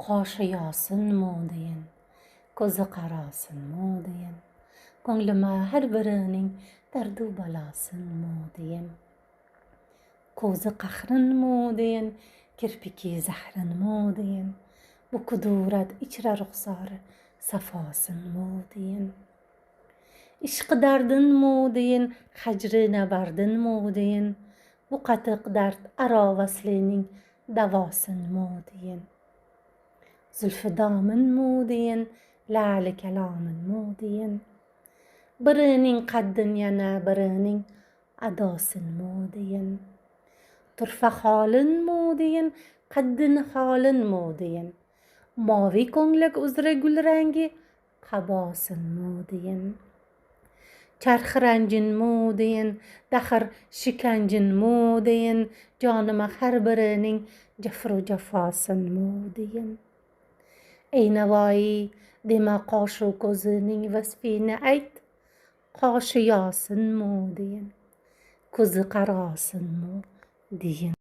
Qoshi yosinmu deyin, ko'zi qarosinmu deyin, ko'nglima har birining dardu balosinmu deyin. Ko'zi qahrinmu deyin, kirpiki zahrinmu deyin, bu kudurat ichra ruxsori safosinmu deyin. Ishqi dardinmu deyin, hajri nabardinmu deyin, bu qatiq dard aro vaslining davosinmu deyin. Zulfi dominmu deyin, la'li kalominmu deyin, birining qaddin yana birining adosinmu deyin. Turfa holinmu deyin, qaddin holinmu deyin, moviy ko'nglik uzra gulrangi qabosinmu deyin. Charxi ranjinmu deyin, daxir shikanjinmu deyin, jonima har birining jafru jafosinmu deyin. Ey Navoiy, dema qoshu ko'zining vasfini ayt, qoshi yosinmu deyin, ko'zi qarosinmu deyin.